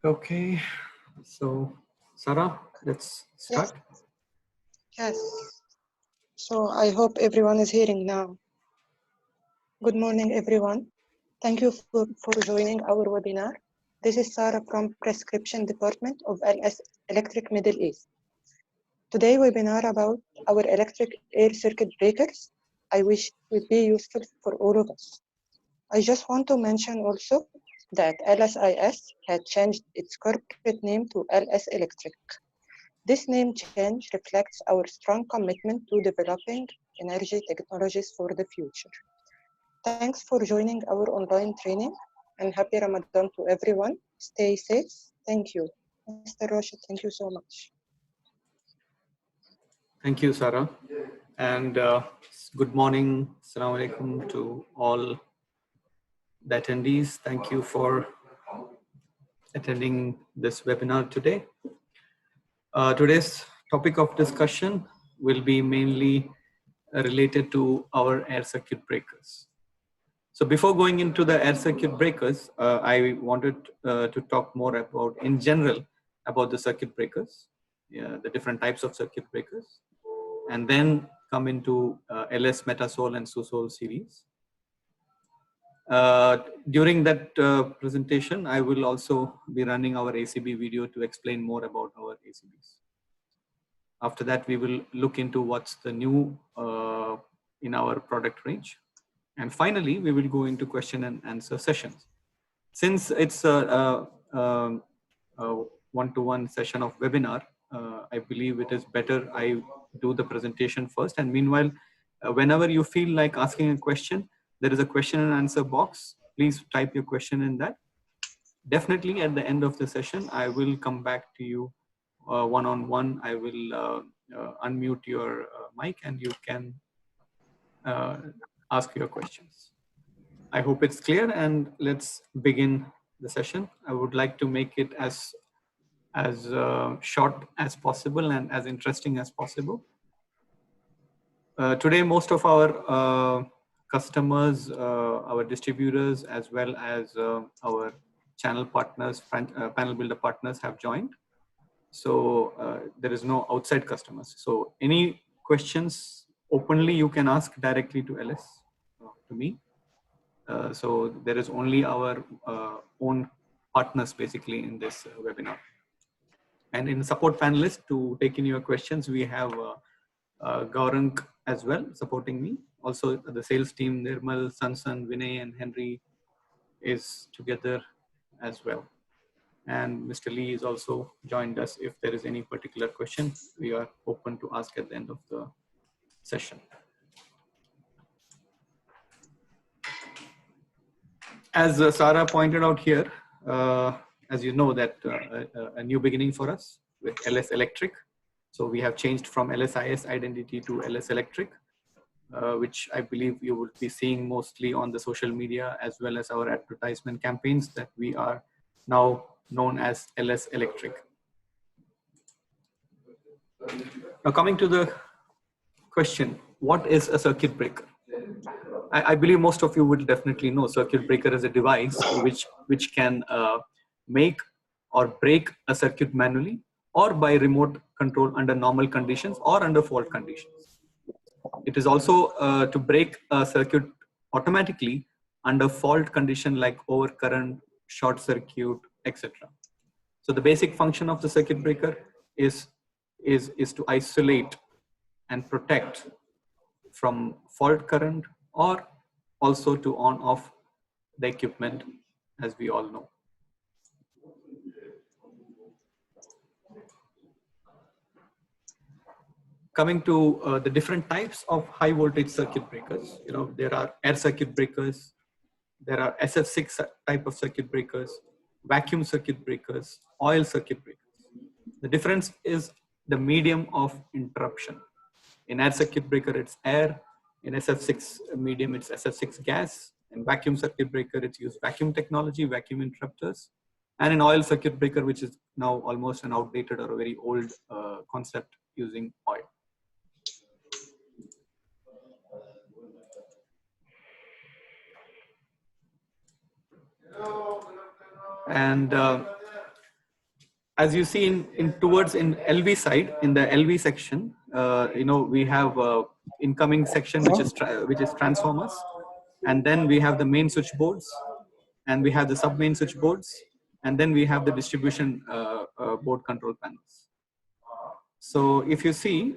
Okay, so Sarah, let's Yes, start. yes. So I hope everyone is hearing now. Good morning, everyone. Thank you for joining our webinar. This is Sarah from Prescription Department of LS Electric Middle East. Today webinar about our electric air circuit breakers. I wish would be useful for all of us. I just want to mention also that LSIS had changed its corporate name to LS Electric. This name change reflects our strong commitment to developing energy technologies for the future. Thanks for joining our online training and happy Ramadan to everyone. Stay safe. Thank you. Mr. Rashid, thank you so much. Thank you, Sarah. And good morning. Assalamu alaikum to all the attendees. Thank you for attending this webinar today. Today's topic of discussion will be mainly related to our air circuit breakers. So before going into the air circuit breakers, I wanted to talk more about, in general, about the circuit breakers, the different types of circuit breakers, and then come into LS Metasol and Susol series. During that presentation, I will also be running our ACB video to explain more about our ACBs. After that, we will look into what's the new in our product range. And finally, we will go into question and answer sessions. Since it's a one-to-one session of webinar, I believe it is better I do the presentation first. And meanwhile, whenever you feel like asking a question, there is a question and answer box. Please type your question in that. Definitely at the end of the session, I will come back to you one-on-one. I will unmute your mic and you can ask your questions. I hope it's clear, and let's begin the session. I would like to make it as short as possible and as interesting as possible. Today, most of our customers, our distributors, as well as our channel partners, panel builder partners have joined. So there is no outside customers. So any questions openly you can ask directly to LS, to me. So there is only our own partners basically in this webinar. And in support panelists to take in your questions, we have Gaurang as well supporting me. Also the sales team, Nirmal, Sansan, Vinay and Henry is together as well. And Mr. Lee is also joined us. If there is any particular question, we are open to ask at the end of the session. As Sarah pointed out here, as you know that a new beginning for us with LS Electric. So we have changed from LSIS identity to LS Electric, which I believe you will be seeing mostly on the social media as well as our advertisement campaigns, that we are now known as LS Electric. Now coming to the question, what is a circuit breaker? I believe most of you will definitely know circuit breaker is a device which can make or break a circuit manually or by remote control under normal conditions or under fault conditions. It is also to break a circuit automatically under fault condition like overcurrent, short circuit, etc. So the basic function of the circuit breaker is to isolate and protect from fault current, or also to on off the equipment, as we all know. Coming to the different types of high voltage circuit breakers, there are air circuit breakers, there are SF6 type of circuit breakers, vacuum circuit breakers, oil circuit breakers. The difference is the medium of interruption. In air circuit breaker, it's air. In SF6 medium, it's SF6 gas. In vacuum circuit breaker, it's used vacuum technology, vacuum interrupters. And in oil circuit breaker, which is now almost an outdated or a very old concept, using oil. And as you see in LV side, in the LV section, we have incoming section which is transformers, and then we have the main switchboards, and we have the sub main switchboards, and then we have the distribution board control panels. So if you see,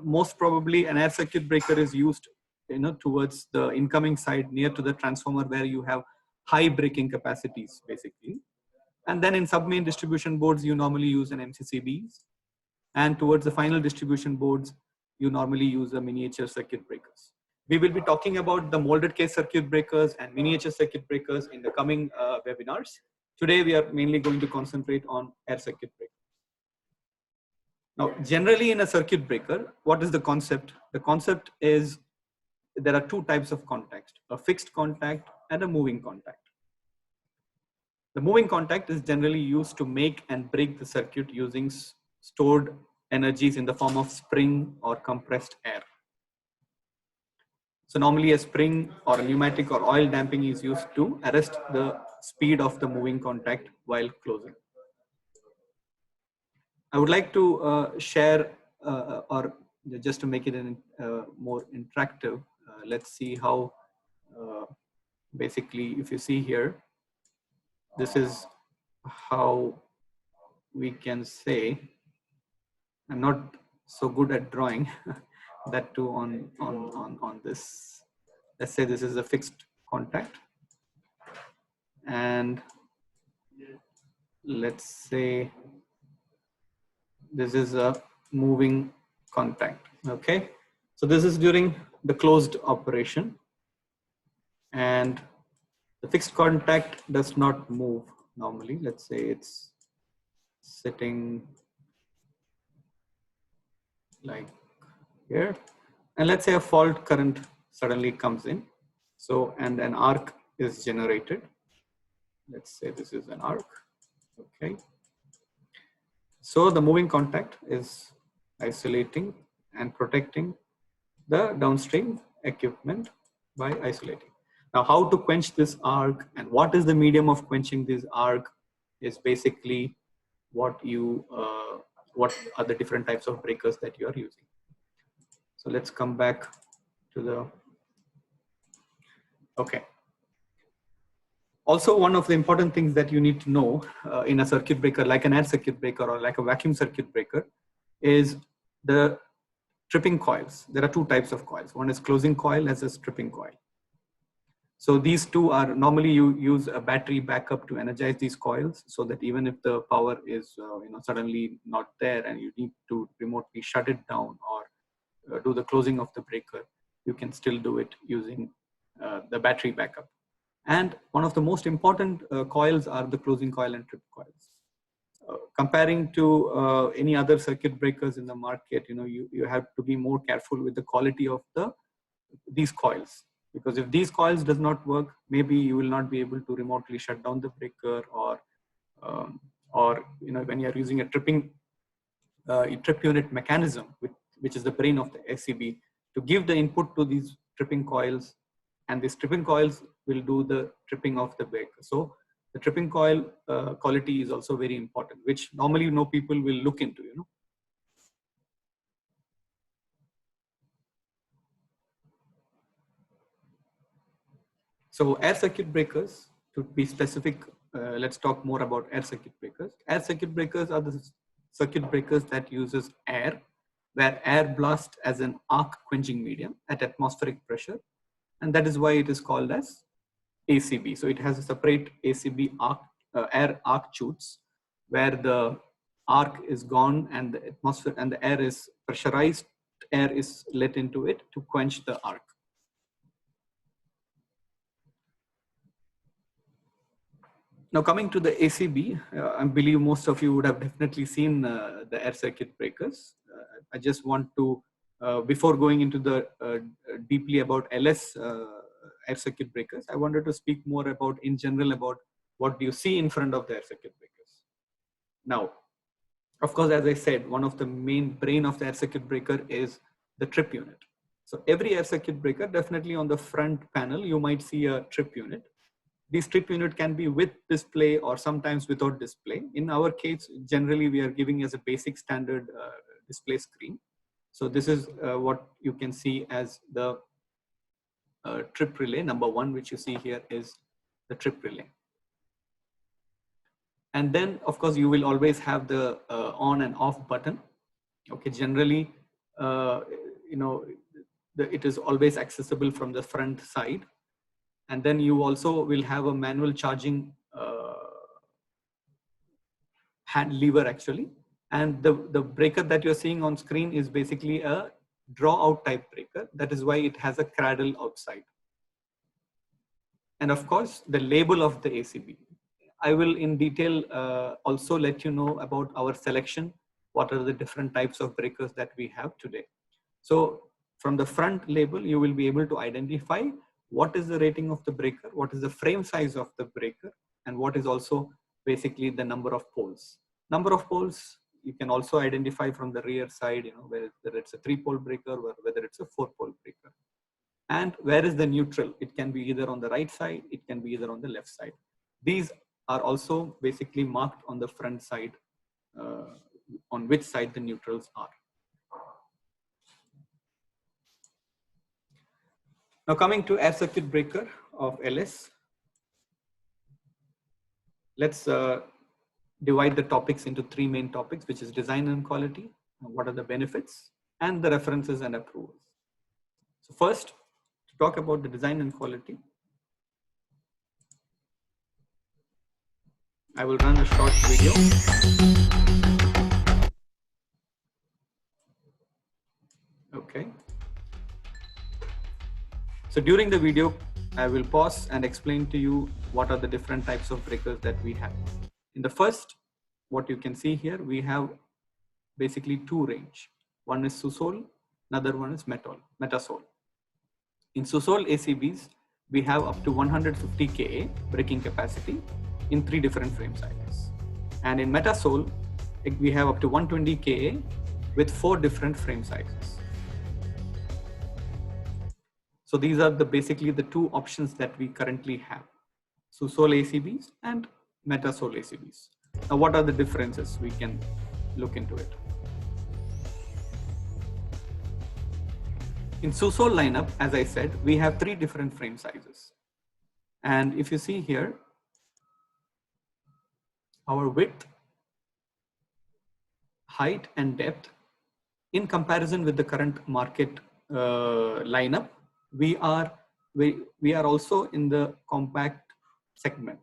most probably an air circuit breaker is used, towards the incoming side near to the transformer where you have high breaking capacities basically. And then in sub-main distribution boards, you normally use an MCCBs. And towards the final distribution boards, you normally use a miniature circuit breakers. We will be talking about the molded case circuit breakers and miniature circuit breakers in the coming webinars. Today, we are mainly going to concentrate on air circuit breakers. Now, generally in a circuit breaker, what is the concept? The concept is there are two types of contacts, a fixed contact and a moving contact. The moving contact is generally used to make and break the circuit using stored energies in the form of spring or compressed air. So normally a spring or a pneumatic or oil damping is used to arrest the speed of the moving contact while closing. I would like to share, or just to make it more interactive, let's see how, basically, if you see here, this is how we can say, I'm not so good at drawing that too on this. Let's say this is a fixed contact, and let's say this is a moving contact. Okay, so this is during the closed operation, and the fixed contact does not move normally. Let's say it's sitting like here, and let's say a fault current suddenly comes in, so and an arc is generated. Let's say this is an arc. Okay, so the moving contact is isolating and protecting the downstream equipment by isolating. Now, how to quench this arc and what is the medium of quenching this arc is basically what are the different types of breakers that you are using. So let's come back to the, okay. Also, one of the important things that you need to know in a circuit breaker, like an air circuit breaker or like a vacuum circuit breaker, is the tripping coils. There are two types of coils. One is closing coil as a tripping coil. So these two are normally you use a battery backup to energize these coils, so that even if the power is suddenly not there and you need to remotely shut it down or do the closing of the breaker, you can still do it using the battery backup. And one of the most important coils are the closing coil and trip coils. Comparing to any other circuit breakers in the market, you have to be more careful with the quality of these coils. Because if these coils does not work, maybe you will not be able to remotely shut down the breaker, or when you are using a trip unit mechanism, which is the brain of the SCB, to give the input to these tripping coils, and these tripping coils will do the tripping of the breaker. So the tripping coil quality is also very important, which normally people will look into. So air circuit breakers, to be specific, let's talk more about air circuit breakers. Air circuit breakers are the circuit breakers that uses air, where air blasts as an arc quenching medium at atmospheric pressure. And that is why it is called as ACB. So it has a separate ACB arc, air arc chutes, where the arc is gone and the atmosphere and the air is pressurized, air is let into it to quench the arc. Now coming to the ACB, I believe most of you would have definitely seen the air circuit breakers. I just want to, before going into the deeply about LS air circuit breakers, I wanted to speak more about in general about what do you see in front of the air circuit breakers. Now, of course, as I said, one of the main brain of the air circuit breaker is the trip unit. So every air circuit breaker, definitely on the front panel, you might see a trip unit. This trip unit can be with display or sometimes without display. In our case, generally we are giving as a basic standard display screen. So this is what you can see as the trip relay. Number one, which you see here, is the trip relay. And then of course you will always have the on and off button. Okay, generally, you know, it is always accessible from the front side. And then you also will have a manual charging hand lever actually. And the breaker that you're seeing on screen is basically a draw out type breaker. That is why it has a cradle outside. And of course, the label of the ACB. I will in detail also let you know about our selection. What are the different types of breakers that we have today? So from the front label, you will be able to identify what is the rating of the breaker, what is the frame size of the breaker, and what is also basically the number of poles. Number of poles you can also identify from the rear side, you know, whether it's a 3-pole breaker or whether it's a 4-pole breaker. And where is the neutral? It can be either on the right side, it can be either on the left side. These are also basically marked on the front side, on which side the neutrals are. Now coming to air circuit breaker of LS, let's divide the topics into 3 main topics, which is design and quality, what are the benefits, and the references and approvals. So first, to talk about the design and quality, I will run a short video. Okay. So during the video, I will pause and explain to you what are the different types of breakers that we have. In the first, what you can see here, we have basically 2 range. One is SUSOL, another one is Metasol. In SUSOL ACBs, we have up to 150 kA breaking capacity in 3 different frame sizes. And in Metasol, we have up to 120 kA with 4 different frame sizes. So these are basically the 2 options that we currently have, SUSOL ACBs and Metasol ACBs. Now, what are the differences? We can look into it. In SUSOL lineup, as I said, we have 3 different frame sizes. And if you see here, our width, height, and depth, in comparison with the current market lineup, we are also in the compact segment.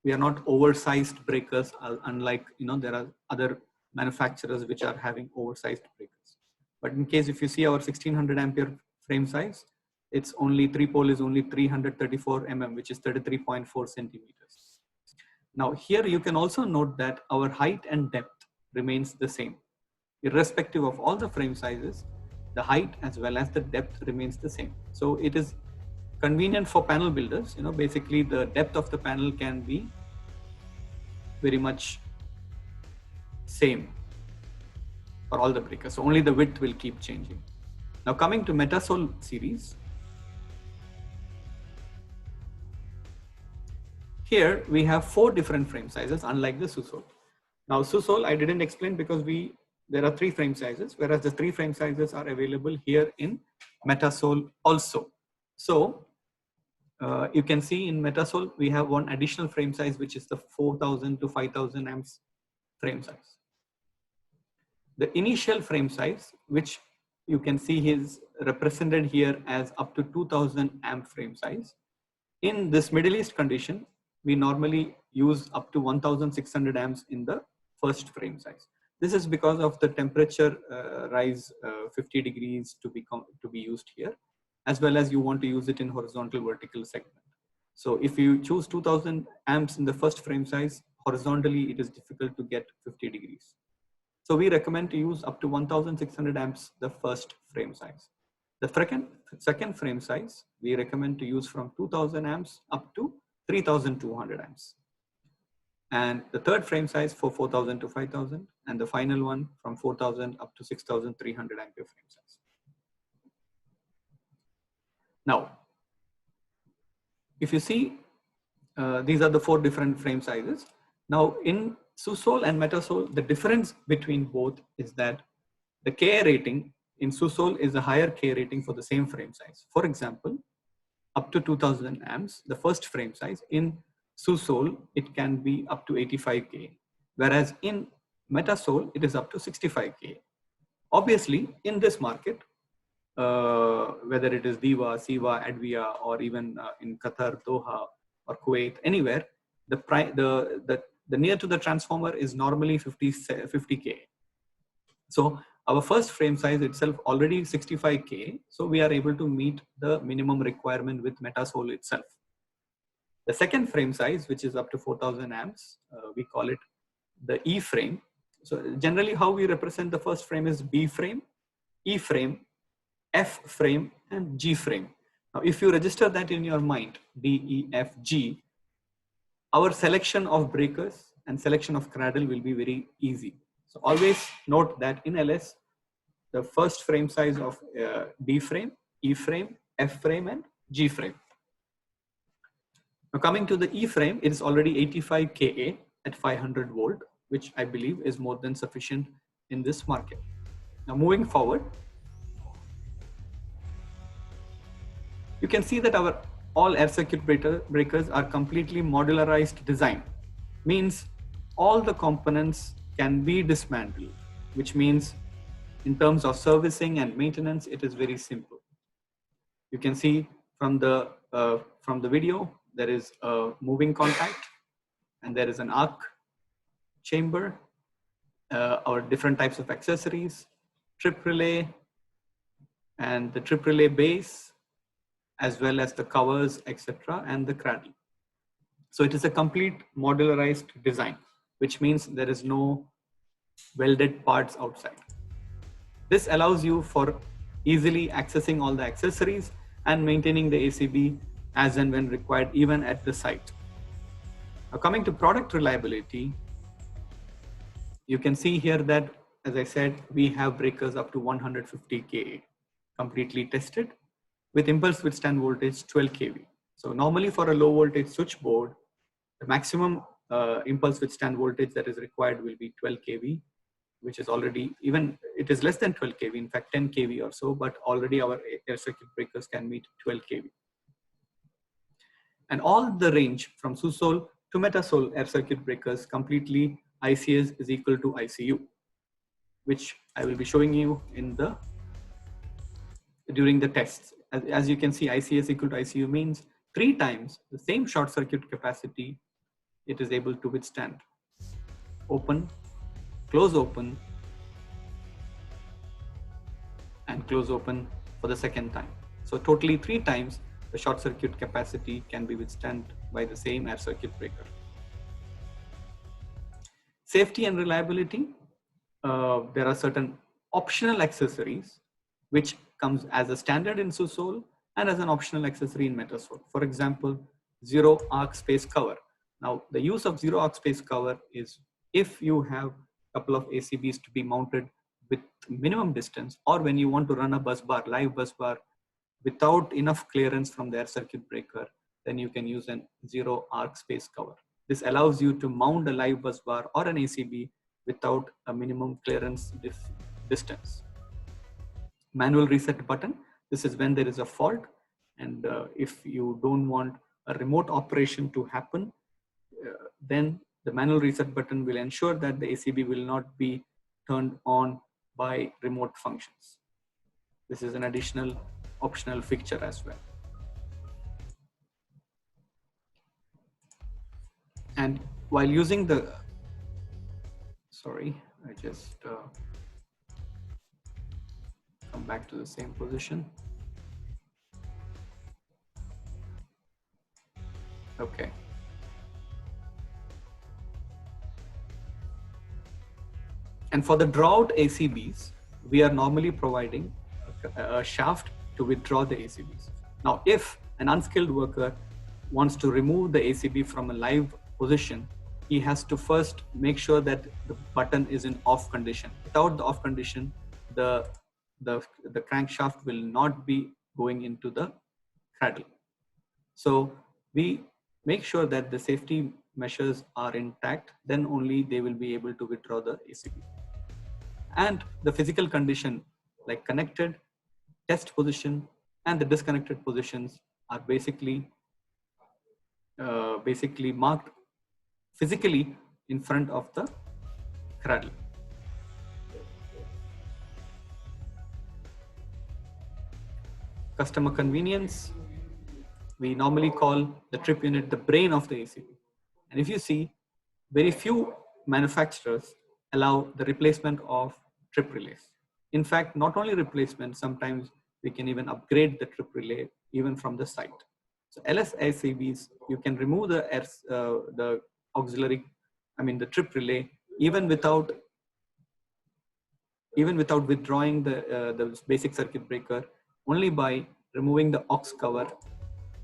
We are not oversized breakers, unlike, you know, there are other manufacturers which are having oversized breakers. But in case if you see our 1600 ampere frame size, it's only 3-pole is only 334 mm, which is 33.4 centimeters. Now here you can also note that our height and depth remains the same. Irrespective of all the frame sizes, the height as well as the depth remains the same. So it is convenient for panel builders. You know, basically the depth of the panel can be very much same for all the breakers. So only the width will keep changing. Now coming to Metasol series, here we have 4 different frame sizes, unlike the SUSOL. Now SUSOL I didn't explain because there are 3 frame sizes, whereas the 3 frame sizes are available here in Metasol also. So you can see in Metasol we have one additional frame size, which is the 4000 to 5000 amps frame size. The initial frame size, which you can see is represented here as up to 2000 amp frame size. In this Middle East condition, we normally use up to 1600 amps in the first frame size. This is because of the temperature rise 50 degrees to be used here, as well as you want to use it in horizontal vertical segment. So if you choose 2000 amps in the first frame size, horizontally it is difficult to get 50 degrees. So we recommend to use up to 1600 amps the first frame size. The second frame size, we recommend to use from 2000 amps up to 3200 amps. And the third frame size for 4000 to 5000, and the final one from 4000 up to 6300 ampere frame size. Now, if you see These are the 4 different frame sizes. Now in SUSOL and Metasol, the difference between both is that the Ka rating in SUSOL is a higher Ka rating for the same frame size. For example, up to 2000 amps, the first frame size. In SUSOL, it can be up to 85K, whereas in Metasol, it is up to 65K. Obviously, in this market, whether it is Diva, Siva, Advia, or even in Qatar, Doha, or Kuwait, anywhere, the near to the transformer is normally 50K. So our first frame size itself already 65K. So we are able to meet the minimum requirement with Metasol itself. The second frame size, which is up to 4000 amps, we call it the E frame. So generally how we represent the first frame is B frame, E frame, F frame, and G frame. Now, if you register that in your mind, D, E, F, G, our selection of breakers and selection of cradle will be very easy. So always note that in LS, the first frame size of D frame, E frame, F frame, and G frame. Now coming to the E frame, it is already 85 Ka at 500 volt, which I believe is more than sufficient in this market. Now moving forward, you can see that our all air circuit breakers are completely modularized design. Means all the components can be dismantled, which means in terms of servicing and maintenance, it is very simple. You can see from the video, there is a moving contact and there is an arc chamber, our different types of accessories, trip relay, and the trip relay base, as well as the covers, etc., and the cradle. So it is a complete modularized design, which means there is no welded parts outside. This allows you for easily accessing all the accessories and maintaining the ACB as and when required, even at the site. Now coming to product reliability, you can see here that, as I said, we have breakers up to 150 kA, completely tested with impulse withstand voltage 12 kV. So normally for a low voltage switchboard, the maximum impulse withstand voltage that is required will be 12 kV, which is already, even it is less than 12 kV, in fact 10 kV or so, but already our air circuit breakers can meet 12 kV. And all the range from SUSOL to Metasol air circuit breakers completely ICS is equal to ICU, which I will be showing you in during the tests. As you can see, ICS equal to ICU means 3 times the same short circuit capacity it is able to withstand. Open, close open, and close open for the second time. So totally 3 times the short circuit capacity can be withstand by the same air circuit breaker. Safety and reliability, there are certain optional accessories which comes as a standard in SUSOL and as an optional accessory in Metasol. For example, zero arc space cover. Now the use of zero arc space cover is if you have a couple of ACBs to be mounted with minimum distance, or when you want to run a bus bar, live bus bar, without enough clearance from the air circuit breaker, then you can use an zero arc space cover. This allows you to mount a live bus bar or an ACB without a minimum clearance distance. Manual reset button. This is when there is a fault, and if you don't want a remote operation to happen, then the manual reset button will ensure that the ACB will not be turned on by remote functions. This is an additional optional feature as well. And while using the, sorry, I just come back to the same position. Okay. And for the draw-out ACBs, we are normally providing a shaft to withdraw the ACBs. Now, if an unskilled worker wants to remove the ACB from a live position, he has to first make sure that the button is in off condition. Without the off condition, the crankshaft will not be going into the cradle. So we make sure that the safety measures are intact, then only they will be able to withdraw the ACB. And the physical condition like connected, test position, and the disconnected positions are basically marked physically in front of the cradle. Customer convenience, we normally call the trip unit the brain of the ACB. And if you see, very few manufacturers allow the replacement of trip relays. In fact, not only replacement, sometimes we can even upgrade the trip relay even from the site. So LS ACBs, you can remove the auxiliary, the trip relay, even without withdrawing the basic circuit breaker, only by removing the aux cover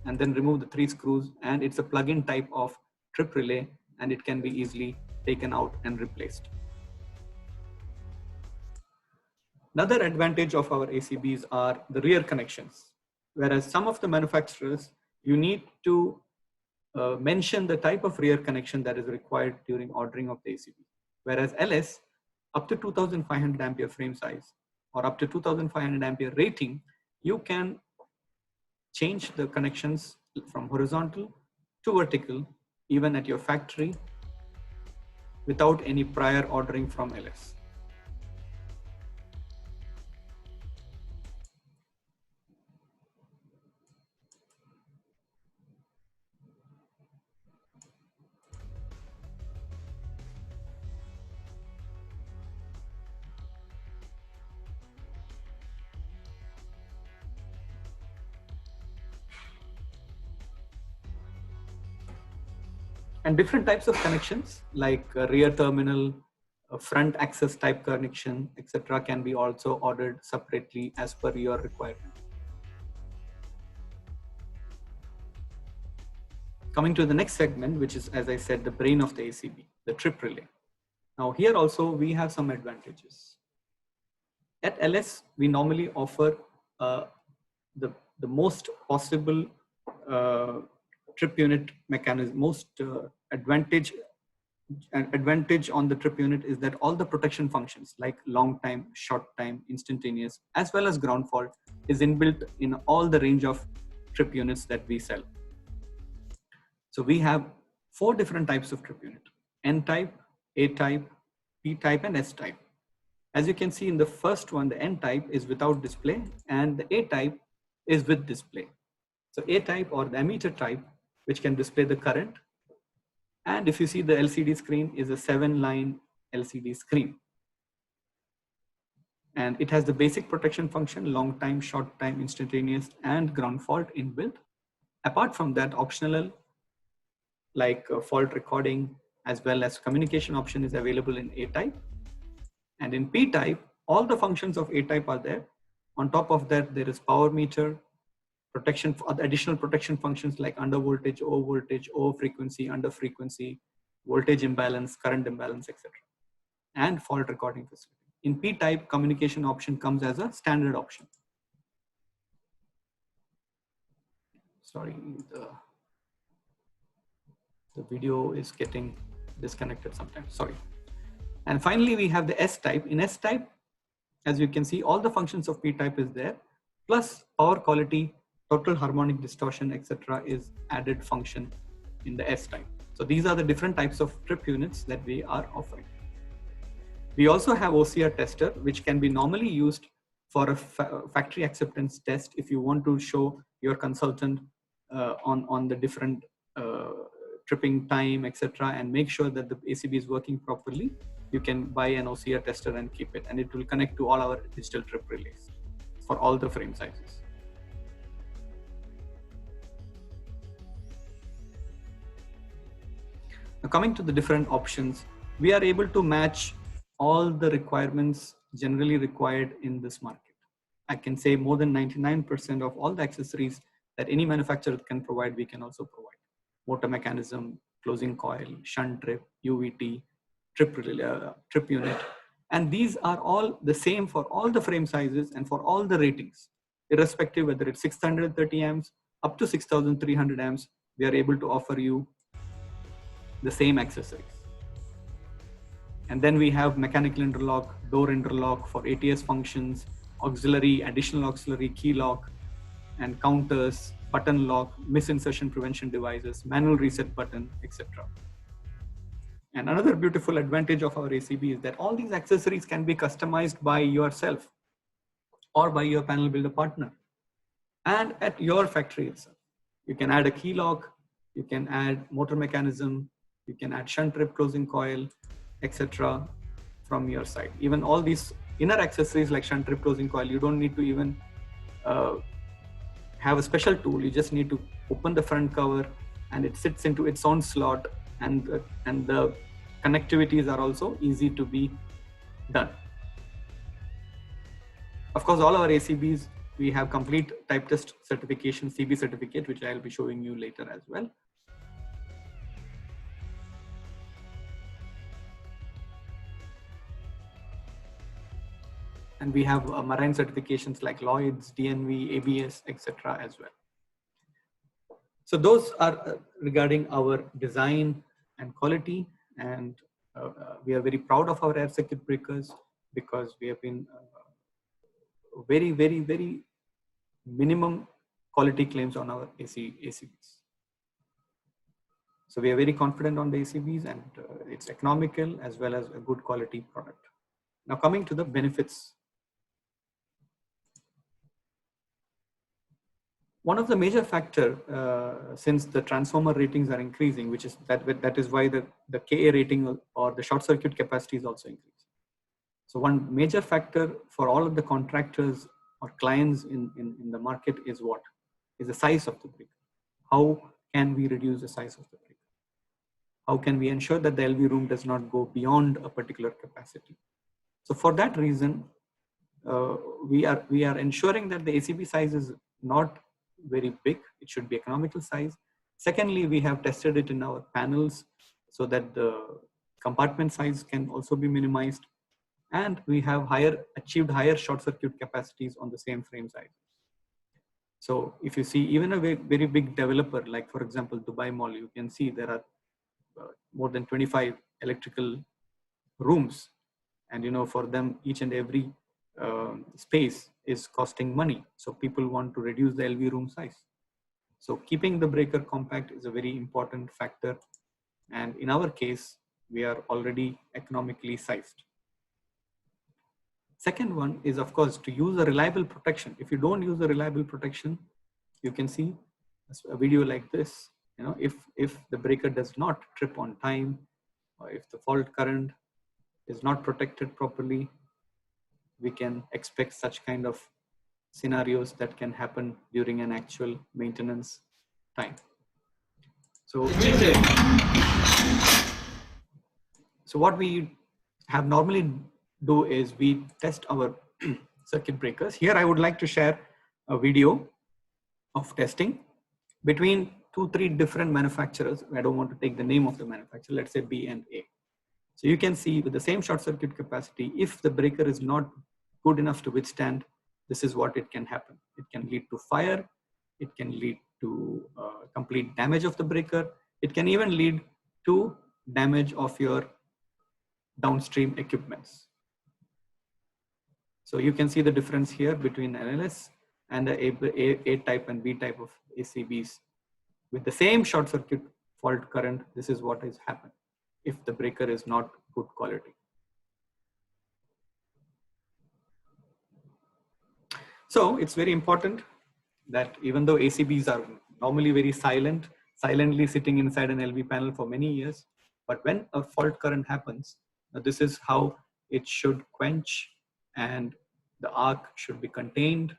and then remove the 3 screws, and it's a plug-in type of trip relay, and it can be easily taken out and replaced. Another advantage of our ACBs are the rear connections. Whereas some of the manufacturers, you need to mention the type of rear connection that is required during ordering of the ACB. Whereas LS, up to 2500 ampere frame size or up to 2500 ampere rating, you can change the connections from horizontal to vertical, even at your factory, without any prior ordering from LS. And different types of connections like rear terminal, front access type connection, etc., can be also ordered separately as per your requirement. Coming to the next segment, which is, as I said, the brain of the ACB, the trip relay. Now here also we have some advantages. At LS, we normally offer the most possible trip unit mechanism. Most advantage on the trip unit is that all the protection functions like long time, short time, instantaneous, as well as ground fault is inbuilt in all the range of trip units that we sell. So we have 4 different types of trip unit: N type, A type, P type, and S type. As you can see in the first one, the N type is without display and the A type is with display. So A type, or the ammeter type, which can display the current. And if you see the LCD screen, is a 7-line LCD screen. And it has the basic protection function, long time, short time, instantaneous, and ground fault inbuilt. Apart from that, optional like fault recording as well as communication option is available in A type. And in P type, all the functions of A type are there. On top of that, there is power meter, protection, additional protection functions like under voltage, over voltage, over frequency, under frequency, voltage imbalance, current imbalance, etc. And fault recording facility. In P type, communication option comes as a standard option. Sorry, the video is getting disconnected sometimes, sorry. And finally, we have the S type. In S type, as you can see, all the functions of P type is there, plus power quality, total harmonic distortion, etc. is added function in the S type. So these are the different types of trip units that we are offering. We also have OCR tester, which can be normally used for a factory acceptance test if you want to show your consultant on the different tripping time, etc., and make sure that the ACB is working properly. You can buy an OCR tester and keep it, and it will connect to all our digital trip relays for all the frame sizes. Now, coming to the different options, we are able to match all the requirements generally required in this market. I can say more than 99% of all the accessories that any manufacturer can provide, we can also provide. Motor mechanism, closing coil, shunt trip, UVT, trip unit. And these are all the same for all the frame sizes and for all the ratings, irrespective whether it's 630 amps up to 6300 amps. we are able to offer you the same accessories. And then we have mechanical interlock, door interlock for ATS functions, auxiliary, additional auxiliary key lock, and counters, button lock, misinsertion prevention devices, manual reset button, etc. And another beautiful advantage of our ACB is that all these accessories can be customized by yourself or by your panel builder partner and at your factory itself. You can add a key lock, you can add motor mechanism, you can add shunt trip closing coil, etc. from your side. Even all these inner accessories like shunt trip closing coil, you don't need to even have a special tool. You just need to open the front cover and it sits into its own slot, and the connectivities are also easy to be done. Of course, all our ACBs, we have complete type test certification, CB certificate, which I'll be showing you later as well. And we have marine certifications like Lloyd's, DNV, ABS, etc. as well. So those are regarding our design and quality, and we are very proud of our air circuit breakers because we have been very, very, very minimum quality claims on our ACBs. So we are very confident on the ACBs, and it's economical as well as a good quality product. Now coming to the benefits. One of the major factor, since the transformer ratings are increasing, which is that is why the KA rating or the short circuit capacity is also increasing. So one major factor for all of the contractors or clients in the market is what? Is the size of the breaker. How can we reduce the size of the breaker? How can we ensure that the LV room does not go beyond a particular capacity? So for that reason, we are ensuring that the ACB size is not very big. It should be economical size. Secondly, we have tested it in our panels so that the compartment size can also be minimized, and we have achieved higher short circuit capacities on the same frame size. So if you see even a very big developer, like for example Dubai Mall, you can see there are more than 25 electrical rooms, and for them each and every space is costing money. So people want to reduce the LV room size. So keeping the breaker compact is a very important factor. And in our case, we are already economically sized. Second one is, of course, to use a reliable protection. If you don't use a reliable protection, you can see a video like this. If the breaker does not trip on time, or if the fault current is not protected properly, we can expect such kind of scenarios that can happen during an actual maintenance time. So what we have normally do is we test our circuit breakers. Here I would like to share a video of testing between 2-3 different manufacturers. I don't want to take the name of the manufacturer, let's say B and A. So you can see with the same short circuit capacity, if the breaker is not good enough to withstand, this is what it can happen. It can lead to fire. It can lead to complete damage of the breaker. It can even lead to damage of your downstream equipments. So you can see the difference here between NLS and the A type and B type of ACBs. With the same short circuit fault current, this is what has happened if the breaker is not good quality. So it's very important that even though ACBs are normally very silently sitting inside an LV panel for many years, but when a fault current happens, this is how it should quench, and the arc should be contained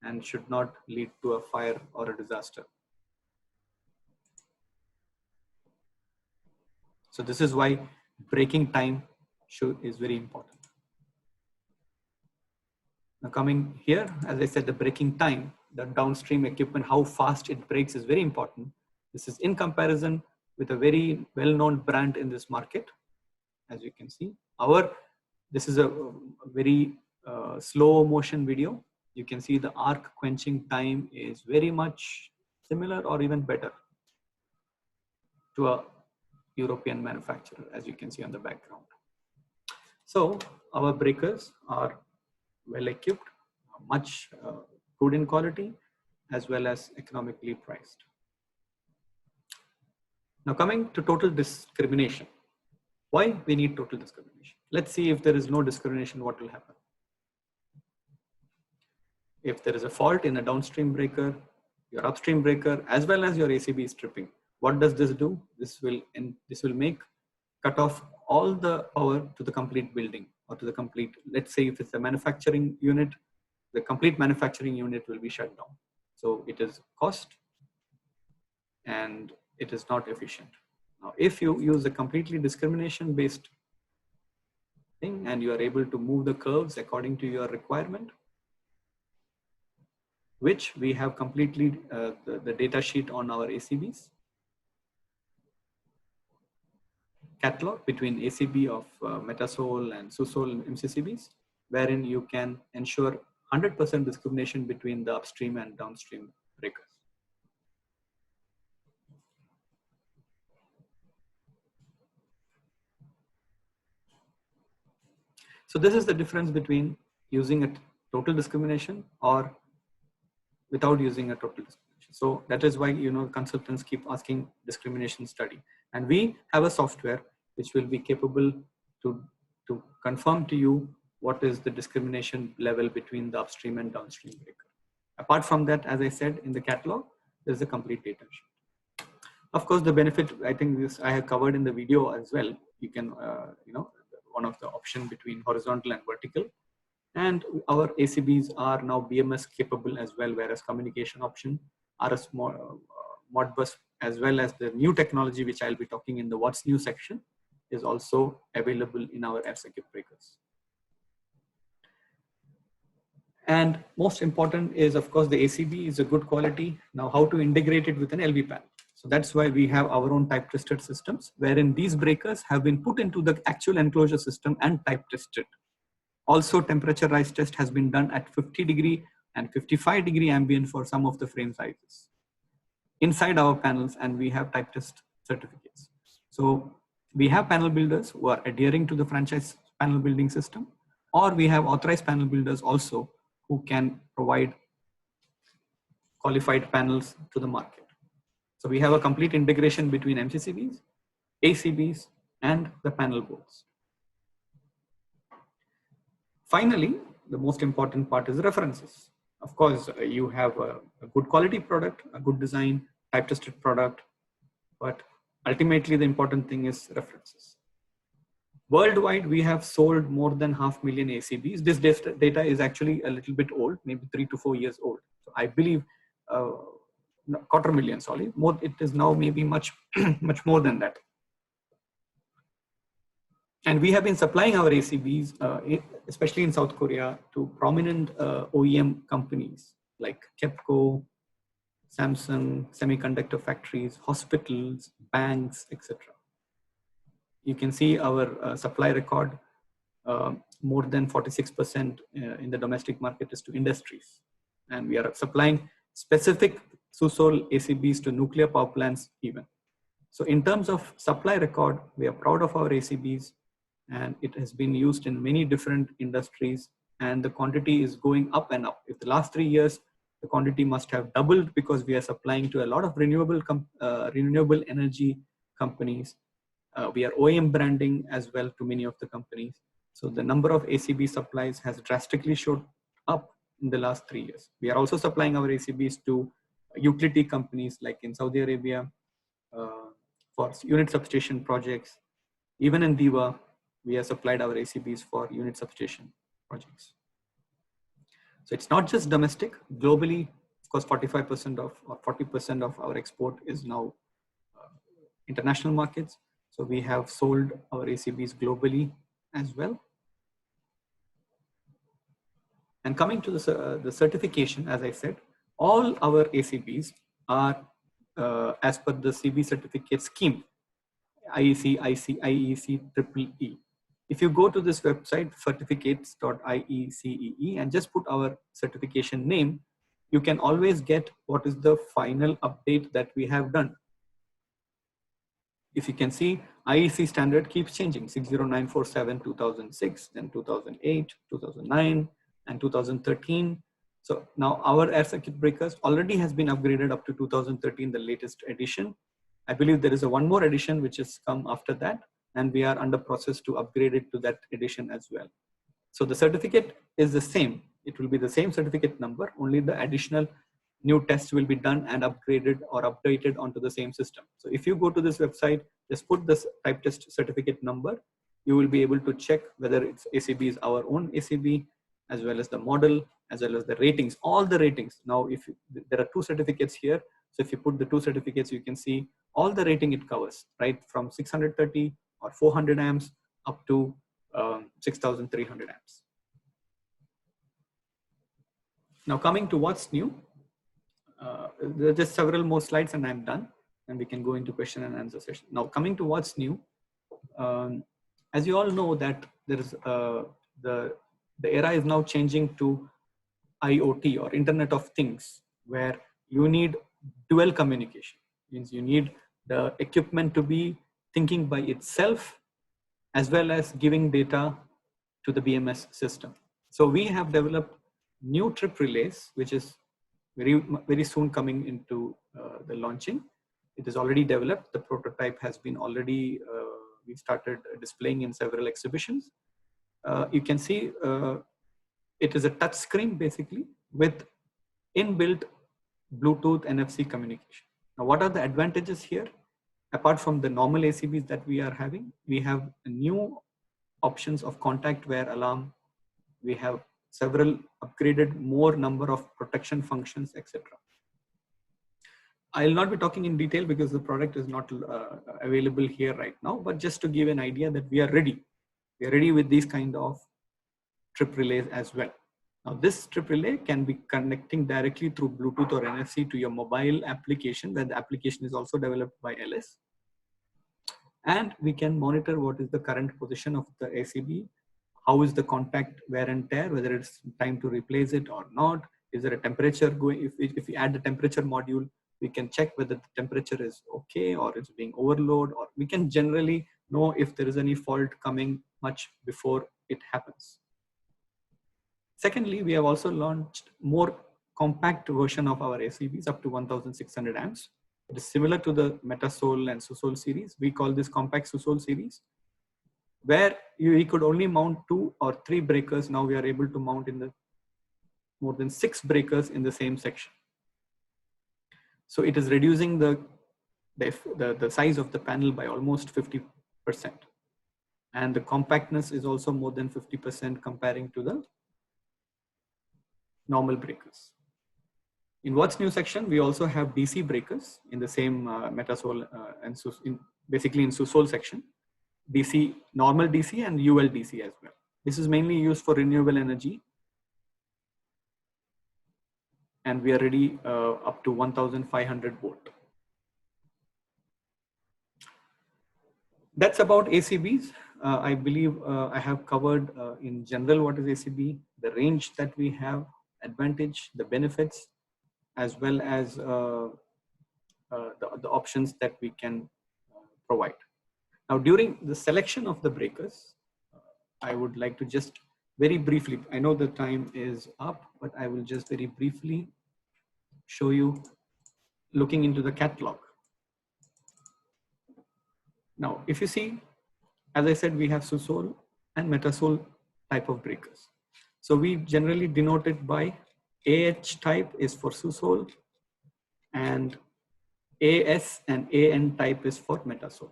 and should not lead to a fire or a disaster. So this is why breaking time is very important. Now coming here, as I said, the breaking time, the downstream equipment, how fast it breaks is very important. This is in comparison with a very well-known brand in this market. As you can see, this is a very slow motion video. You can see the arc quenching time is very much similar or even better. to a European manufacturer, as you can see on the background. So our breakers are well equipped, much good in quality, as well as economically priced. Now coming to total discrimination. Why we need total discrimination? Let's see if there is no discrimination, what will happen. If there is a fault in a downstream breaker, your upstream breaker, as well as your ACB is tripping, what does this do? This will make cut off all the power to the complete building or to the complete, let's say if it's a manufacturing unit, the complete manufacturing unit will be shut down. So it is cost and it is not efficient. Now, if you use a completely discrimination based thing and you are able to move the curves according to your requirement, which we have completely the data sheet on our ACBs catalog between ACB of Metasol and Susol MCCBs, wherein you can ensure 100% discrimination between the upstream and downstream breakers. So this is the difference between using a total discrimination or without using a total discrimination. So that is why, consultants keep asking discrimination study. And we have a software which will be capable to confirm to you what is the discrimination level between the upstream and downstream breaker. Apart from that, as I said in the catalog, there's a complete data sheet. Of course, the benefit, I think this I have covered in the video as well. You can, one of the option between horizontal and vertical. And our ACBs are now BMS capable as well, whereas communication option, RS Modbus, as well as the new technology, which I'll be talking in the What's New section, is also available in our air circuit breakers. And most important is, of course, the ACB is a good quality. Now, how to integrate it with an LV panel. So that's why we have our own type tested systems, wherein these breakers have been put into the actual enclosure system and type tested. Also, temperature rise test has been done at 50° and 55° ambient for some of the frame sizes inside our panels, and we have type test certificates. So we have panel builders who are adhering to the franchise panel building system, or we have authorized panel builders also who can provide qualified panels to the market. So we have a complete integration between MCCBs, ACBs, and the panel boards. Finally, the most important part is references. Of course, you have a good quality product, a good design, type tested product, but ultimately the important thing is references. Worldwide, we have sold more than 500,000 ACBs. This data is actually a little bit old, maybe 3 to 4 years old. So I believe 250,000, sorry, more, it is now maybe much, much more than that. And we have been supplying our ACBs, especially in South Korea, to prominent OEM companies like KEPCO, Samsung, semiconductor factories, hospitals, banks, etc. You can see our supply record, more than 46% in the domestic market is to industries. And we are supplying specific Susol ACBs to nuclear power plants even. So in terms of supply record, we are proud of our ACBs, and it has been used in many different industries, and the quantity is going up and up. If the last 3 years, the quantity must have doubled because we are supplying to a lot of renewable energy companies. We are OEM branding as well to many of the companies. So the number of ACB supplies has drastically shot up in the last 3 years. We are also supplying our ACBs to utility companies like in Saudi Arabia for unit substation projects. Even in DIVA, we have supplied our ACBs for unit substation projects. So it's not just domestic. Globally, of course, 45% of or 40% of our export is now international markets. So we have sold our ACBs globally as well. And coming to the certification, as I said, all our ACBs are as per the CB certificate scheme, IEC, IEC, EEE. If you go to this website, certificates.iecee, and just put our certification name, you can always get what is the final update that we have done. if you can see, IEC standard keeps changing, 60947, 2006, then 2008, 2009, and 2013. So now our air circuit breakers already has been upgraded up to 2013, the latest edition. I believe there is one more edition which has come after that, and we are under process to upgrade it to that edition as well. So the certificate is the same. It will be the same certificate number, only the additional new tests will be done and upgraded or updated onto the same system. So if you go to this website, just put this type test certificate number, you will be able to check whether it's ACB is our own ACB, as well as the model, as well as the ratings, all the ratings. Now, if there are 2 certificates here, so if you put the 2 certificates, you can see all the rating it covers, right? From 630 or 400 amps up to 6,300 amps. Now coming to what's new, there are just several more slides and I'm done, and we can go into question and answer session. Now coming to what's new, as you all know that there is the era is now changing to IoT or Internet of Things, where you need dual communication. Means you need the equipment to be thinking by itself as well as giving data to the BMS system. So we have developed new trip relays, which is very soon coming into the launching. It is already developed. The prototype has been already, we started displaying in several exhibitions. You can see it is a touch screen basically with inbuilt Bluetooth NFC communication. Now, what are the advantages here? Apart from the normal ACBs that we are having, we have new options of contact wear alarm. We have several upgraded more number of protection functions, etc. I'll not be talking in detail because the product is not available here right now, but just to give an idea that we are ready. We are ready with these kind of trip relays as well. Now this trip relay can be connecting directly through Bluetooth or NFC to your mobile application, where the application is also developed by LS. And we can monitor what is the current position of the ACB, how is the contact wear and tear, whether it's time to replace it or not. Is there a temperature going? If we add the temperature module, we can check whether the temperature is okay or it's being overload, or we can generally know if there is any fault coming much before it happens. Secondly, we have also launched more compact version of our ACBs up to 1,600 amps. It is similar to the Metasol and Susol series. We call this compact Susol series, where we could only mount 2 or 3 breakers. Now we are able to mount in the more than 6 breakers in the same section. So it is reducing the size of the panel by almost 50%. And the compactness is also more than 50% comparing to the normal breakers. In what's new section, we also have DC breakers in the same Metasol and basically in Susol section. DC, normal DC and UL DC as well. This is mainly used for renewable energy. And we are ready up to 1,500 volt. That's about ACBs. I believe I have covered in general what is ACB, the range that we have, advantage, the benefits, as well as the options that we can provide. Now, during the selection of the breakers, I would like to just very briefly, I know the time is up, but I will just very briefly show you looking into the catalog. Now, if you see, as I said, we have Susol and Metasol type of breakers. So we generally denote it by AH type is for Susol, and AS and AN type is for Metasol.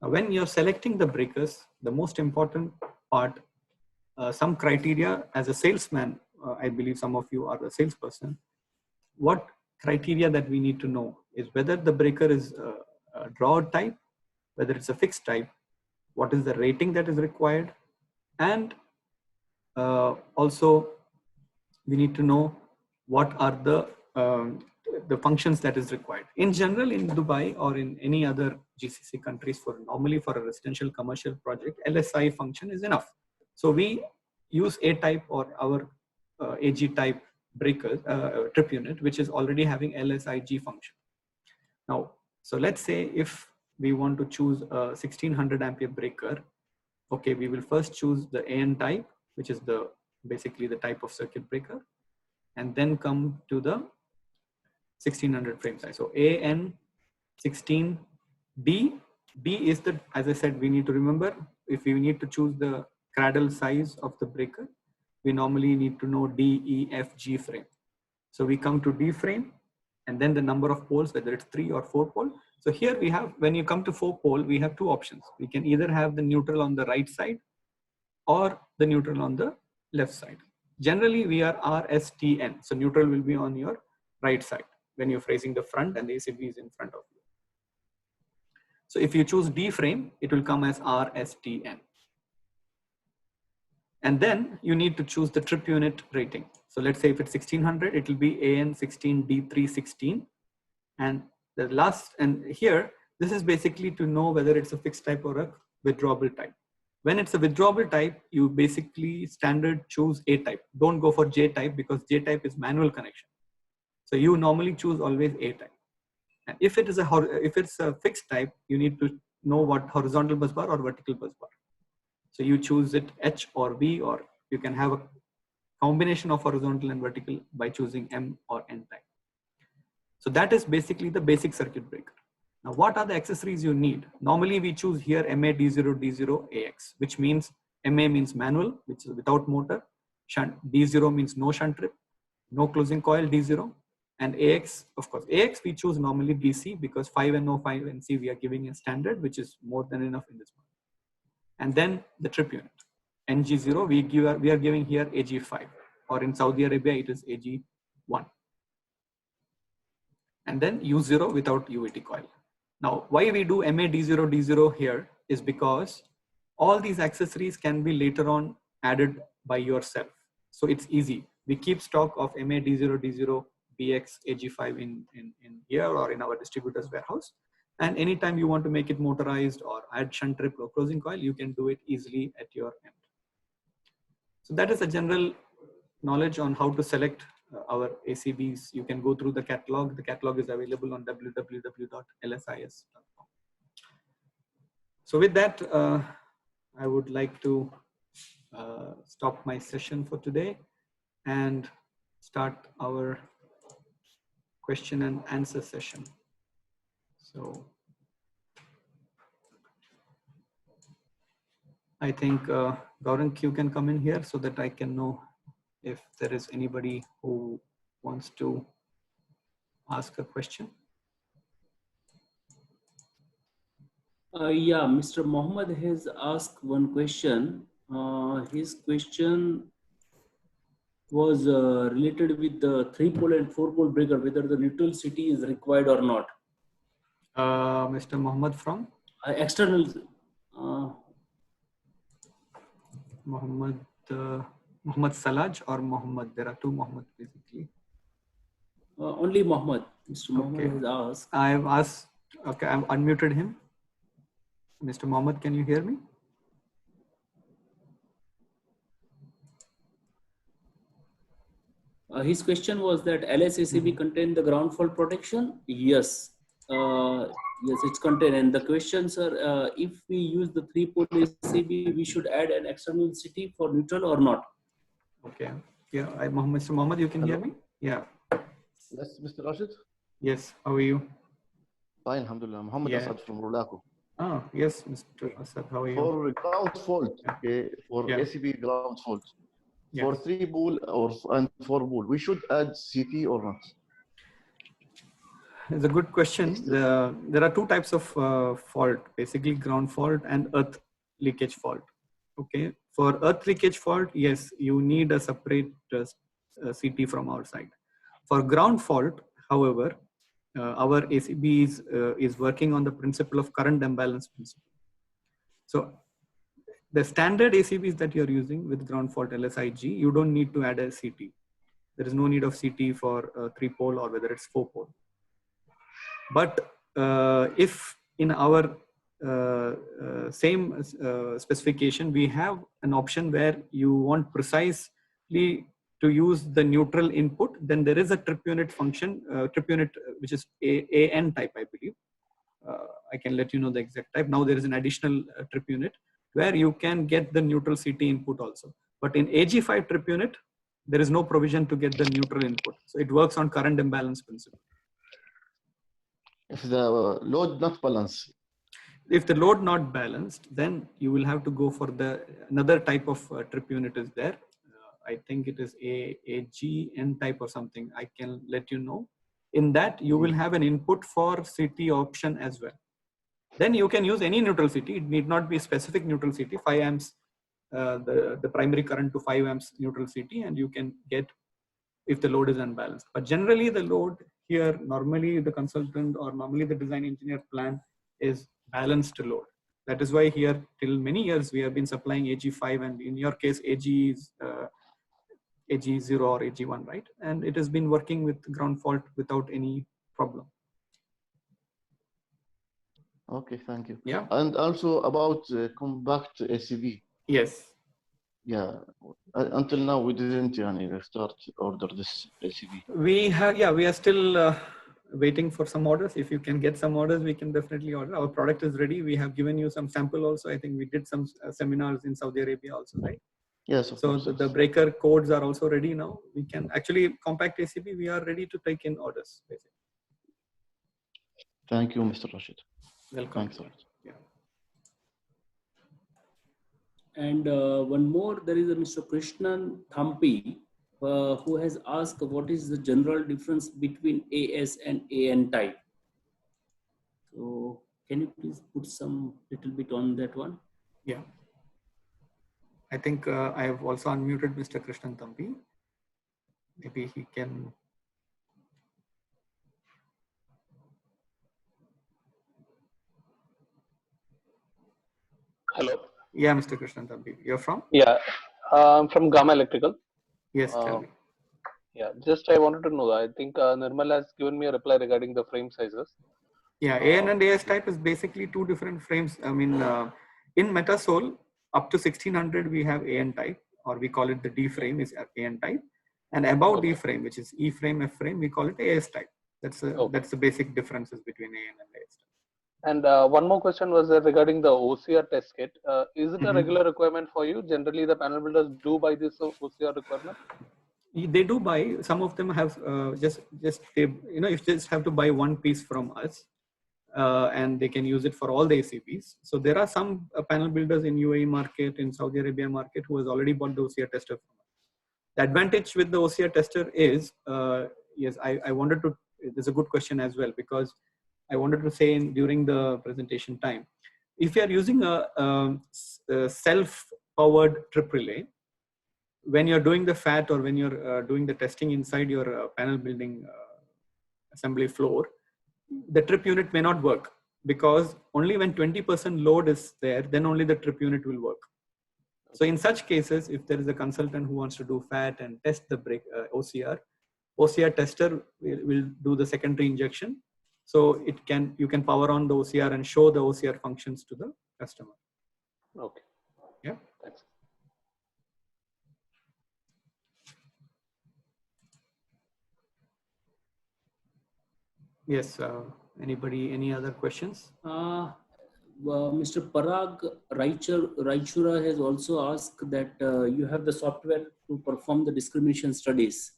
Now, when you're selecting the breakers, the most important part, some criteria as a salesman, I believe some of you are a salesperson, what criteria that we need to know is whether the breaker is a draw type, whether it's a fixed type, what is the rating that is required, and also we need to know what are the functions that is required. In general, in Dubai or in any other GCC countries, normally for a residential commercial project, LSI function is enough. So we use A type or our AG type breakers, trip unit, which is already having LSIG function. Now, so let's say if we want to choose a 1600 ampere breaker, okay, we will first choose the AN type, which is the basically the type of circuit breaker, and then come to the 1600 frame size. So AN 16 D. D is the, as I said, we need to remember, if we need to choose the cradle size of the breaker, we normally need to know D, E, F, G frame. So we come to D frame and then the number of poles, whether it's 3 or 4 pole. So here we have, when you come to 4 pole, we have two options. We can either have the neutral on the right side or the neutral on the left side. Generally we are RSTN. So neutral will be on your right side when you're facing the front and the ACB is in front of you. So if you choose D frame, it will come as RSTN. And then you need to choose the trip unit rating. So let's say if it's 1600, it will be AN16D316. And the last, and here, this is basically to know whether it's a fixed type or a withdrawable type. When it's a withdrawable type, you basically standard choose A type. Don't go for J type because J type is manual connection. So you normally choose always A type. And if it's a fixed type, you need to know what horizontal bus bar or vertical bus bar. So you choose it H or V, or you can have a combination of horizontal and vertical by choosing M or N type. So that is basically the basic circuit breaker. Now, what are the accessories you need? Normally we choose here MA D0 D0 AX, which means MA means manual, which is without motor. Shunt D0 means no shunt trip, no closing coil D0. And AX, of course, AX we choose normally DC because 5NO, 5NC we are giving a standard, which is more than enough in this one. And then the trip unit. NG0 we are giving here AG5, or in Saudi Arabia it is AG1. And then U0 without UVT coil. Now, why we do MA D0 D0 here is because all these accessories can be later on added by yourself. So it's easy. We keep stock of MA D0 D0 BX AG5 in here or in our distributor's warehouse. And anytime you want to make it motorized or add shunt trip or closing coil, you can do it easily at your end. So that is a general knowledge on how to select our ACBs. You can go through the catalog. The catalog is available on www.lsis.com. So with that, I would like to stop my session for today and start our question and answer session. So I think Gaurang Q can come in here so that I can know if there is anybody who wants to ask a question. Yeah, Mr. Mohammed has asked one question. His question was related with the 3-pole and 4-pole breaker, whether the neutral CT is required or not. Mr. Mohammed from? External. Mohammed Salaj or Mohammed? There are two Mohammed basically. Only Mohammed. Mr. Mohammed has asked. I've asked, okay, I've unmuted him. Mr. Mohammed, can you hear me? His question was that LSACB contain the ground fault protection? Yes. Yes, it's contained. And the question, sir, if we use the 3-pole ACB, we should add an external CT for neutral or not? Okay. Yeah, Mr. Mohammed, you can hear me? Yeah. Yes, Mr. Rashid? Yes, how are you? Fine, alhamdulillah. Muhammad Asad from Rulaco. Oh, yes, Mr. Asad, how are you? For ground fault, okay, for ACB ground fault, for 3-pole and 4-pole, we should add CT or not? It's a good question. There are two types of fault, basically ground fault and earth leakage fault. Okay, for earth leakage fault, yes, you need a separate CT from our side. For ground fault, however, our ACB is working on the principle of current imbalance principle. So the standard ACBs that you're using with ground fault LSIG, you don't need to add a CT. There is no need of CT for 3-pole or whether it's 4-pole. But if in our same specification, we have an option where you want precisely to use the neutral input, then there is a trip unit function, trip unit, which is AN type, I believe. I can let you know the exact type. Now there is an additional trip unit where you can get the neutral CT input also. But in AG5 trip unit, there is no provision to get the neutral input. So it works on current imbalance principle. If the load not balanced. If the load not balanced, then you will have to go for the another type of trip unit is there. I think it is a AGN type or something. I can let you know. In that, you will have an input for CT option as well. Then you can use any neutral CT. It need not be specific neutral CT. 5 amps, the primary current to 5 amps neutral CT, and you can get if the load is unbalanced. But generally, the load here, normally the consultant or normally the design engineer plan is balanced load. That is why here till many years we have been supplying AG5, and in your case AG is AG0 or AG1, right? And it has been working with ground fault without any problem. Okay, thank you. Yeah. And also about compact ACB. Yes. Yeah. Until now, we didn't start order this ACB. We have, yeah, we are still waiting for some orders. If you can get some orders, we can definitely order. Our product is ready. We have given you some sample also. I think we did some seminars in Saudi Arabia also, right? Yes. So the breaker codes are also ready now. We can actually compact ACB. We are ready to take in orders, basically. Thank you, Mr. Rashid. Welcome. Thanks. Yeah. And one more, there is a Mr. Krishnan Thampi who has asked what is the general difference between AS and AN type. So can you please put some little bit on that one? Yeah. I think I have also unmuted Mr. Krishnan Thampi. Maybe he can. Hello. Yeah, Mr. Krishnan Thampi. You're from? Yeah, I'm from Gamma Electrical. Yes, tell me. Yeah, just I wanted to know. I think Nirmal has given me a reply regarding the frame sizes. Yeah, AN and AS type is basically two different frames. I mean, in Metasol, up to 1600, we have AN type, or we call it the D frame is AN type. And above D frame, which is E frame, F frame, we call it AS type. That's the basic differences between AN and AS type. And one more question was regarding the OCR test kit. Is it a regular requirement for you? Generally, the panel builders do buy this OCR requirement. They do buy. Some of them have just they, you know, if they just have to buy one piece from us, and they can use it for all the ACBs. So there are some panel builders in UAE market, in Saudi Arabia market, who has already bought the OCR tester from us. The advantage with the OCR tester is, yes, I wanted to. There's a good question as well, because I wanted to say during the presentation time, if you are using a self-powered trip relay, when you're doing the FAT or when you're doing the testing inside your panel building assembly floor, the trip unit may not work, because only when 20% load is there, then only the trip unit will work. So in such cases, if there is a consultant who wants to do FAT and test the OCR tester will do the secondary injection. So you can power on the OCR and show the OCR functions to the customer. Okay. Yeah. Thanks. Yes. Anybody? Any other questions? Mr. Parag Raichura has also asked that you have the software to perform the discrimination studies.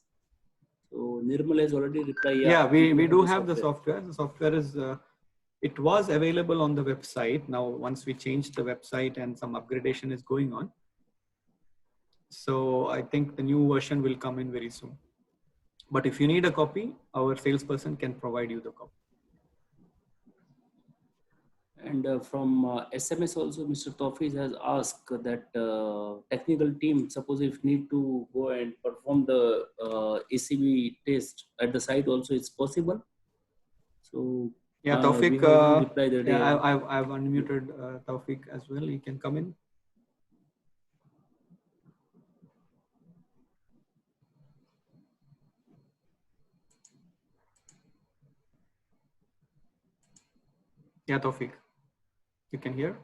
So Nirmal has already replied. Yeah, we do have the software. The software is, it was available on the website. Now, once we changed the website and some upgradation is going on. So I think the new version will come in very soon. But if you need a copy, our salesperson can provide you the copy. And from SMS also, Mr. Tawfiq has asked that technical team, suppose if need to go and perform the ACB test at the site also, it's possible. So yeah, Tawfiq, yeah, I've unmuted Tawfiq as well. He can come in. Yeah, Tawfiq, you can hear?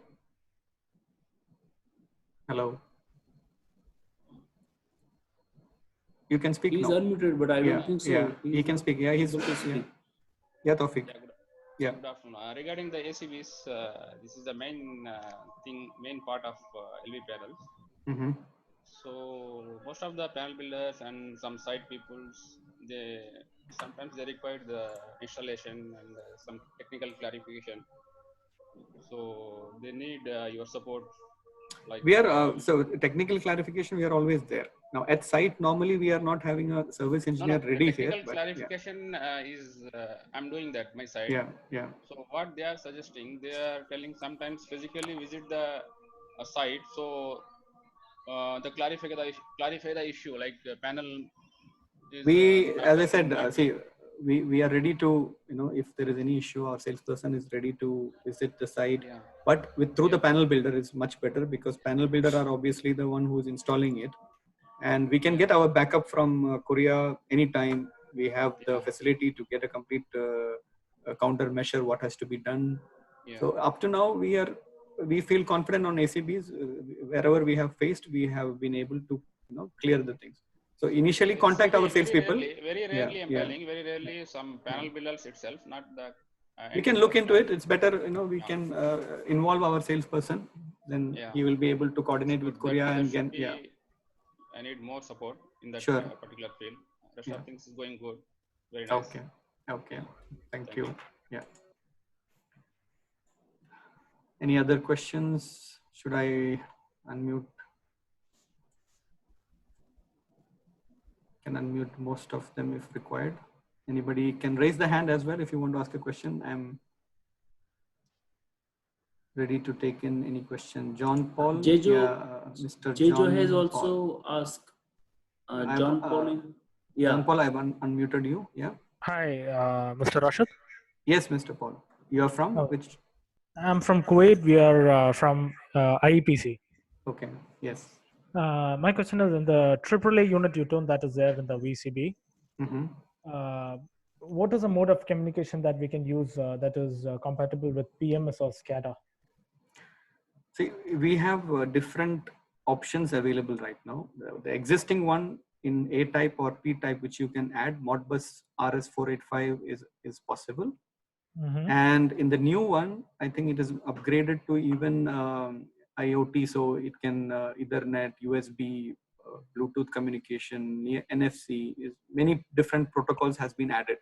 Hello. You can speak. He's now. unmuted, but I don't think so. Yeah, he can speak. Yeah, he's okay. Yeah, Tawfiq. Yeah. Good afternoon. Regarding the ACBs, this is the main main part of LV panels. Mm-hmm. So most of the panel builders and some site peoples, sometimes they require the installation and some technical clarification. So they need your support. Like we are so technical clarification. We are always there. Now at site, normally we are not having a service engineer ready here. Technical But clarification is I'm doing that my side. Yeah, yeah. So what they are suggesting, they are telling sometimes physically visit the site. So the clarify the issue, like the panel is. As I said, see, we are ready to, if there is any issue, our salesperson is ready to visit the site. Yeah. But through the panel builder is much better, because panel builder are obviously the one who is installing it, and we can get our backup from Korea anytime. We have the facility to get a complete countermeasure what has to be done. Yeah. So up to now, we feel confident on ACBs. Wherever we have faced, we have been able to clear the things. So initially contact our salespeople. Very rarely, I'm telling, very rarely some panel builders itself, not the. We can look into it. It's better, we can involve our salesperson. Then he will be able to coordinate with Korea and get. I need more support in that particular field. Rest of things is going good. Very nice. Okay. Thank you. Yeah. Any other questions? Should I unmute? Can unmute most of them if required. Anybody can raise the hand as well if you want to ask a question. I'm ready to take in any question. John Paul. Mr. Jejo John has also asked. John Paul. John Paul, I've unmuted you. Yeah. Hi, Mr. Rashid. Yes, Mr. Paul. You are from which? I'm from Kuwait. We are from IEPC. Okay. Yes. My question is, in the AAA unit you told that is there in the VCB. Mm-hmm. What is the mode of communication that we can use that is compatible with PMS or SCADA? See, we have different options available right now. The existing one in A type or P type, which you can add, Modbus RS485 is possible. Mm-hmm. And in the new one, I think it is upgraded to even IoT, so it can Ethernet, USB, Bluetooth communication, NFC. Many different protocols has been added.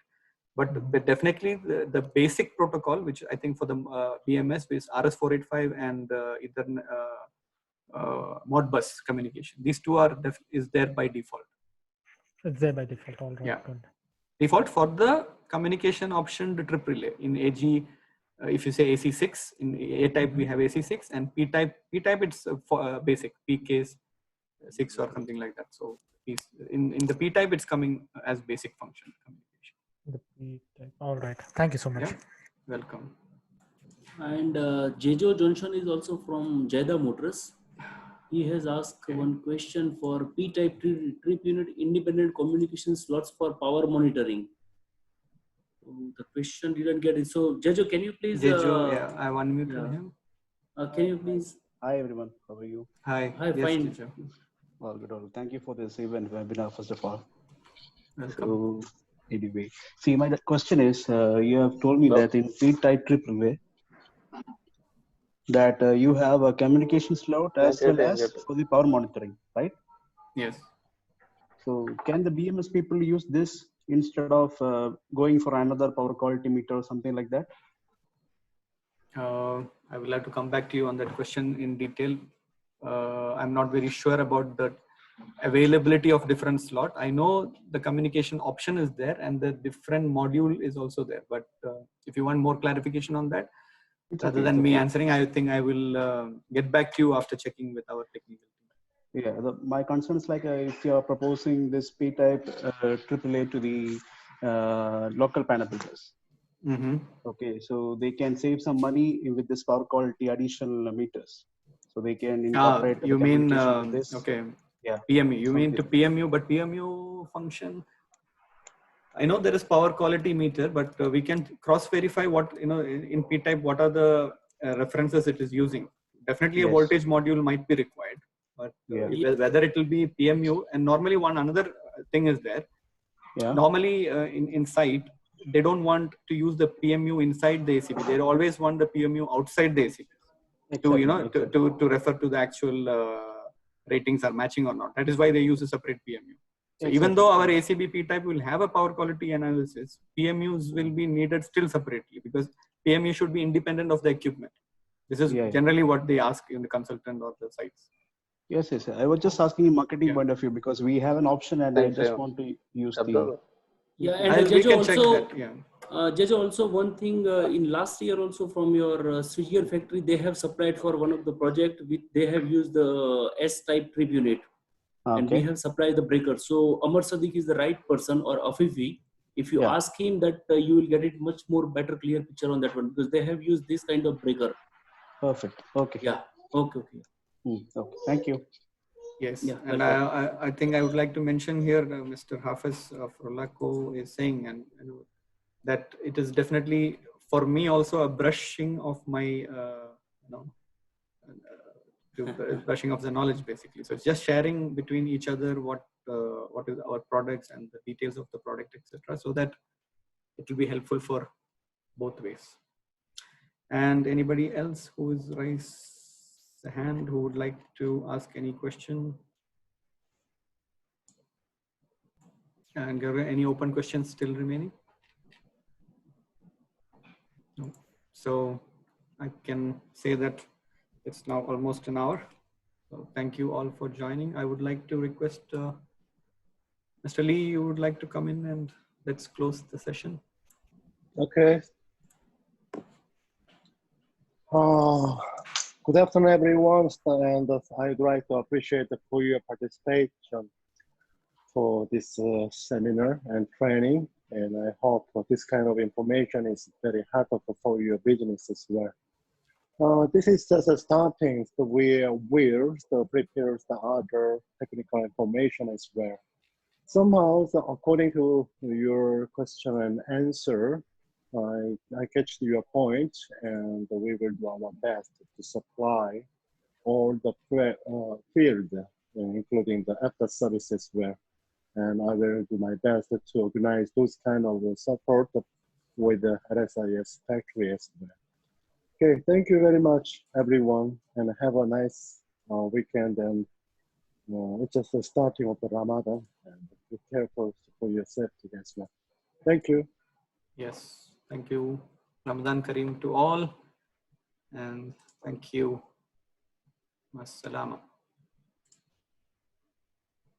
But definitely the basic protocol, which I think for the BMS is RS485 and Ethernet, Modbus communication. These two is there by default. It's there by default. All right. Yeah. Good. Default for the communication option, the trip relay. In AG, if you say AC6, in A type we have AC6, and P type it's basic P case 6 or something like that. So in the P type it's coming as basic function communication. The P type. All right. Thank you so much. Yeah. Welcome. And Jejo Johnson is also from Jeda Motors. He has asked one question for P-type trip unit independent communication slots for power monitoring. The question didn't get it. So Jejo, can you please? Jejo, I've unmuted him. Can you please? Hi everyone, how are you? Hi. Hi, fine. Jejo. All good, all. Thank you for this event webinar first of all. Welcome. So anyway, see my question is, you have told me that in P-type trip relay, that you have a communication slot as well as for the power monitoring, right? Yes. So can the BMS people use this instead of going for another power quality meter or something like that? I will have to come back to you on that question in detail. I'm not very sure about the availability of different slot. I know the communication option is there and the different module is also there. But if you want more clarification on that, rather than me answering, I think I will get back to you after checking with our technical team. Yeah, my concern is like if you are proposing this P-type AAA to the local panel builders. Mm-hmm. Okay, so they can save some money with this power quality additional meters. So they can incorporate. You mean this. Okay? Yeah. PMU. You mean to PMU, but PMU function. I know there is power quality meter, but we can cross-verify what, in P-type, what are the references it is using. Definitely a voltage module might be required, but whether it will be PMU, and normally another thing is there. Yeah. Normally in site, they don't want to use the PMU inside the ACB. They always want the PMU outside the ACB to refer to the actual ratings are matching or not. That is why they use a separate PMU. So even though our ACB P-type will have a power quality analysis, PMUs will be needed still separately because PMU should be independent of the equipment. This is generally what they ask in the consultant or the sites. Yes. I was just asking in marketing point of view because we have an option and I just want to use the. Yeah, and we can also, check that. Yeah. Jejo, also one thing in last year also from your switchgear factory, they have supplied for one of the project with they have used the S-type tribunate. And we have supplied the breaker. So Amar Sadiq is the right person, or Afifi. If you ask him that, you will get it much more better, clear picture on that one because they have used this kind of breaker. Perfect. Okay. Yeah. Okay. Okay. Thank you. Yes. Yeah, and I think I would like to mention here, Mr. Hafiz of Rolacco is saying, and that it is definitely for me also a brushing of my, brushing of the knowledge basically. So it's just sharing between each other what is our products and the details of the product, etc. So that it will be helpful for both ways. And anybody else who is raised a hand who would like to ask any question? And Gaurav, any open questions still remaining? No. So I can say that it's now almost an hour. So thank you all for joining. I would like to request Mr. Lee, you would like to come in and let's close the session. Okay. Good afternoon, everyone. And I'd like to appreciate for your participation for this seminar and training. And I hope this kind of information is very helpful for your business as well. This is just a starting to prepare the other technical information as well. Somehow, according to your question and answer, I catch your point, and we will do our best to supply all the field, including the after service as well. And I will do my best to organize those kind of support with the LSIS factory as well. Okay, thank you very much, everyone, and have a nice weekend. And it's just the starting of the Ramadan, and be careful for your safety as well. Thank you. Yes, thank you. Ramadan Kareem to all, and thank you. Wassalama.